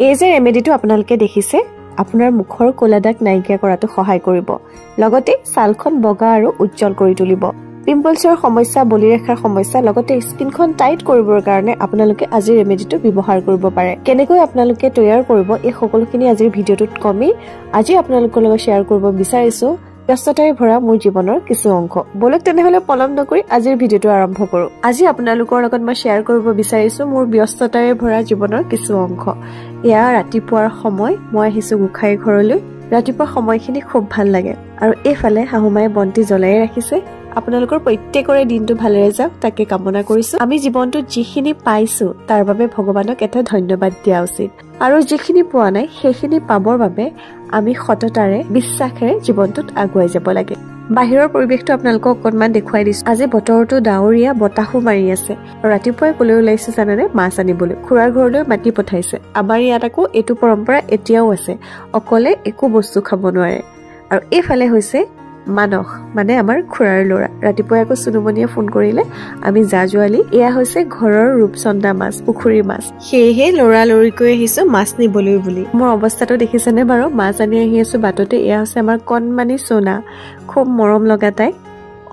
এই যে ৰেমেডিটো আপোনালোকে দেখিছে আপোনাৰ মুখৰ ক'লা দাগ নাইকিয়া কৰাটো সহায় কৰিব লগতে ছালখন বগা আৰু উজ্জ্বল কৰি তুলিব পিম্পলছৰ সমস্যা বলিৰেখাৰ সমস্যা লগতে স্কিনখন টাইট কৰিবৰ কাৰণে আপোনালোকে আজি ৰেমেডিটো ব্যৱহাৰ কৰিব পাৰে কেনেকৈ আপোনালোকে তৈয়াৰ কৰিব এই সকলোখিনি আজিৰ ভিডিঅ'টোত কমি আজি আপোনালোকৰ লগত শ্বেয়াৰ কৰিব বিচাৰিছো ব্যস্ততাৰে ভৰা মোৰ জীৱনৰ কিছু অংশ বলক তেনেহলে পলম নকৰি আজিৰ ভিডিঅ'টো আৰম্ভ কৰো আজি আপোনালোকৰ লগত মই শ্বেয়াৰ কৰিব বিচাৰিছো মোৰ ব্যস্ততাৰে ভৰা জীৱনৰ কিছু অংশ এয়া ৰাতিপুৱাৰ সময় মই আহিছো গুখাই ঘৰলৈ ৰাতিপুৱা সময়খিনি খুব ভাল লাগে আৰু এইফালে হাহুমায়ে বন্তি জ্বলাই ৰাখিছে আপোনালোকৰ প্ৰত্যেকৰে দিনটো ভালেৰে যাওক তাকে কামনা কৰিছো আমি জীৱনটোত যিখিনি পাইছো তাৰ বাবে ভগৱানক এটা ধন্যবাদ দিয়া উচিত আৰু যিখিনি পোৱা নাই সেইখিনি পাবৰ বাবে আমি সততাৰে বিশ্বাসেৰে জীৱনটোত আগুৱাই যাব লাগে বাহিৰৰ পৰিৱেশটো আপোনালোকক অকণমান দেখুৱাই দিছো আজি বতৰটো ডাৱৰীয়া বতাহো মাৰি আছে ৰাতিপুৱাই কলৈ ওলাইছে জানেনে মাছ আনিবলৈ খুৰাৰ ঘৰলৈ মাতি পঠাইছে আমাৰ ইয়াত আকৌ এইটো পৰম্পৰা এতিয়াও আছে অকলে একো বস্তু খাব নোৱাৰে আৰু এইফালে হৈছে মানস মানে আমাৰ খুৰাৰ ল'ৰা ৰাতিপুৱাই আকৌ সুনুমণিয়ে ফোন কৰিলে আমি জাজোৱালি এয়া হৈছে ঘৰৰ ৰূপচন্দা মাছ পুখুৰীৰ মাছ সেয়েহে ল'ৰা লৰিকৈ আহিছো মাছ নিবলৈ বুলি মোৰ অৱস্থাটো দেখিছেনে বাৰু মাছ আনি আহি আছো বাটতে এয়া হৈছে আমাৰ কণমানি সোনা খুব মৰম লগা তাই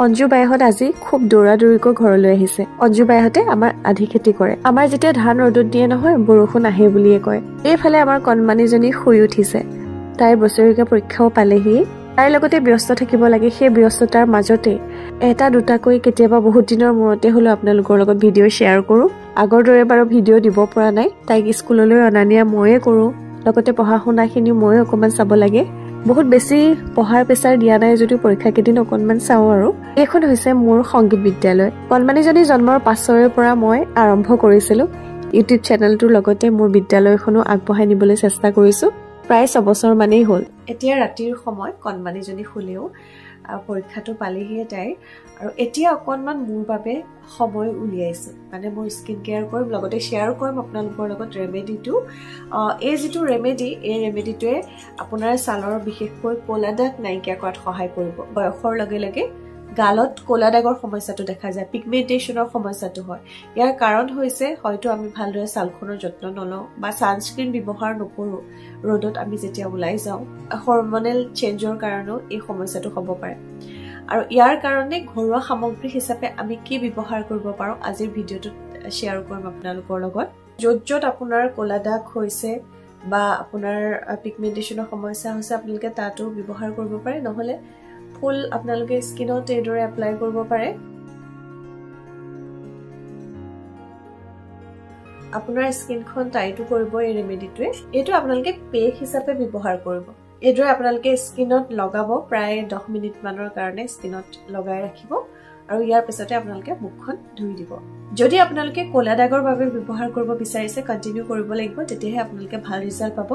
অঞ্জু বাইহঁত আজি খুব দৌৰা-দৌৰিকৈ ঘৰলৈ আহিছে অঞ্জু বাইহঁতে আমাৰ আধি খেতি কৰে আমাৰ যেতিয়া ধান ৰ'দত দিয়ে নহয় বৰষুণ আহে বুলিয়ে কয় এইফালে আমাৰ কণমানিজনী শুই উঠিছে তাইৰ বছৰীয়া পৰীক্ষাও পালেহি তাইৰ লগতে ব্যস্ত থাকিব লাগে সেই ব্যস্ততাৰ মাজতে এটা দুটাকৈ কেতিয়াবা বহুত দিনৰ মূৰতে হলো আপোনালোকৰ লগত ভিডিঅ' শ্বেয়াৰ কৰো আগৰ দৰে বাৰু ভিডিঅ' দিব পৰা নাই তাইক স্কুললৈ অনা নিয়া ময়ে কৰো লগতে পঢ়া শুনাখিনি ময়ে অকমান চাব লাগে বহুত বেছি পঢ়াৰ প্ৰেছাৰ দিয়া নাই যদিও পৰীক্ষা কেইদিন অকণমান চাওঁ আৰু এইখন হৈছে মোৰ সংগীত বিদ্যালয় কণমানিজনী জন্মৰ পাছৰে পৰা মই আৰম্ভ কৰিছিলো ইউটিউব চেনেলটোৰ লগতে মোৰ বিদ্যালয়খনো আগবঢ়াই নিবলৈ চেষ্টা কৰিছো প্ৰায় 6 বছৰ মানেই হ'ল এতিয়া ৰাতিৰ সময় কণমানিজনী শুলেও পৰীক্ষাটো পালেহিয়ে তাই আৰু এতিয়া অকণমান মোৰ বাবে সময় উলিয়াইছো মানে মোৰ স্কিন কেয়াৰ কৰিম লগতে শ্বেয়াৰ কৰিম আপোনালোকৰ লগত ৰেমেডিটো এই যিটো ৰেমেডি এই ৰেমেডিটোৱে আপোনাৰ ছালৰ বিশেষকৈ ক'লা দাগ নাইকিয়া কৰাত সহায় কৰিব বয়সৰ লগে লগে গালত ক'লা দাগৰ সমস্যাটো দেখা যায় পিগমেন্টেশনৰ সমস্যাটো হয় ইয়াৰ কাৰণ হৈছে হয়তো আমি ভালদৰে ছালখনৰ যত্ন নলওঁ বা সানস্ক্ৰিন ব্যৱহাৰ নকৰো ৰ'দত আমি যেতিয়া ওলাই যাওঁ হৰমনেল চেঞ্জৰ কাৰণেও এই সমস্যাটো হ'ব পাৰে আৰু ইয়াৰ কাৰণে ঘৰুৱা সামগ্ৰী হিচাপে আমি কি ব্যৱহাৰ কৰিব পাৰো আজিৰ ভিডিঅ'টোত শ্বেয়াৰ কৰিম আপোনালোকৰ লগত য'ত আপোনাৰ ক'লা দাগ হৈছে বা আপোনাৰ পিগমেন্টেশনৰ সমস্যা হৈছে আপোনালোকে তাতো ব্যৱহাৰ কৰিব পাৰে নহলে ফুল আপোনালোকে স্কিনত এইদৰে এপ্লাই কৰিব পাৰে আপোনাৰ স্কিনখন টাইটো কৰিব এই ৰেমেডিটোৱে এইটো আপোনালোকে পেক হিচাপে ব্যৱহাৰ কৰিব এইদৰে আপোনালোকে স্কিনত লগাব প্ৰায় 10 মিনিট মানৰ কাৰণে স্কিনত লগাই ৰাখিব আৰু ইয়াৰ পিছতে আপোনালোকে মুখখন ধুই দিব যদি আপোনালোকে ক'লা দাগৰ বাবে ব্যৱহাৰ কৰিব বিচাৰিছে কন্টিনিউ কৰিব লাগিব তেতিয়াহে আপোনালোকে ভাল ৰিজাল্ট পাব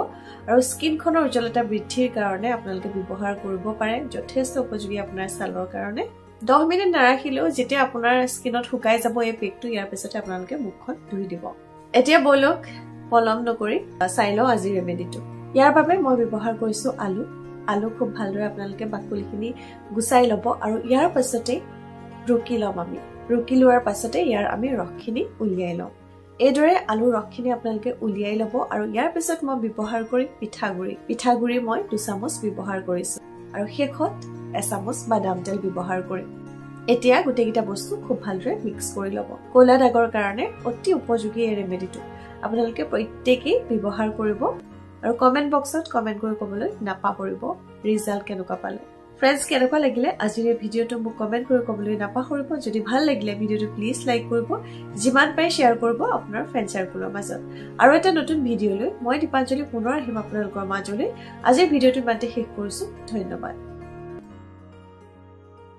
আৰু স্কিনখনৰ উজ্জ্বলতা বৃদ্ধিৰ কাৰণে আপোনালোকে ব্যৱহাৰ কৰিব পাৰে যথেষ্ট উপযোগী আপোনাৰ ছালৰ কাৰণে 10 মিনিট নাৰাখিলেও যেতিয়া আপোনাৰ স্কিনত শুকাই যাব এই পেকটো ইয়াৰ পিছতে আপোনালোকে মুখখন ধুই দিব এতিয়া বলক পলম নকৰি চাই লওঁ আজি ৰেমেডিটো ইয়াৰ বাবে মই ব্যৱহাৰ কৰিছো আলু খুব ভালদৰে আপোনালোকে বাকলিখিনি গুচাই ল'ব আৰু ইয়াৰ পিছতে ৰুকি ল'ম আমি ৰুকি লোৱাৰ পাছতে ইয়াৰ আমি ৰসখিনি উলিয়াই লওঁ এইদৰে আলু ৰসখিনি আপোনালোকে উলিয়াই ল'ব আৰু ইয়াৰ পিছত মই ব্যৱহাৰ কৰি পিঠাগুৰি মই 2 চামুচ ব্যৱহাৰ কৰিছো আৰু শেষত 1 চামুচ বাদাম তেল ব্যৱহাৰ কৰিম এতিয়া গোটেইকেইটা বস্তু খুব ভালদৰে মিক্স কৰি ল'ব ক'লা দাগৰ কাৰণে অতি উপযোগী এই ৰেমেডিটো আপোনালোকে প্ৰত্যেকেই ব্যৱহাৰ কৰিব আৰু কমেন্ট বক্সত কমেন্ট কৰি ক'বলৈ নাপাহৰিব ৰিজাল্ট কেনেকুৱা পালে ফ্ৰেন্ডছ কেনেকুৱা লাগিলে আজিৰ এই ভিডিঅ'টো মোক কমেন্ট কৰি ক'বলৈ নাপাহৰিব যদি ভাল লাগিলে ভিডিঅ'টো প্লিজ লাইক কৰিব যিমান পাৰে শ্বেয়াৰ কৰিব আপোনাৰ ফ্ৰেন্ড সাৰ্কেলৰ মাজত আৰু এটা নতুন ভিডিঅ'লৈ মই দীপাঞ্জলি পুনৰ আহিম আপোনালোকৰ মাজলৈ আজিৰ ভিডিঅ'টো ইমানতে শেষ কৰিছো ধন্যবাদ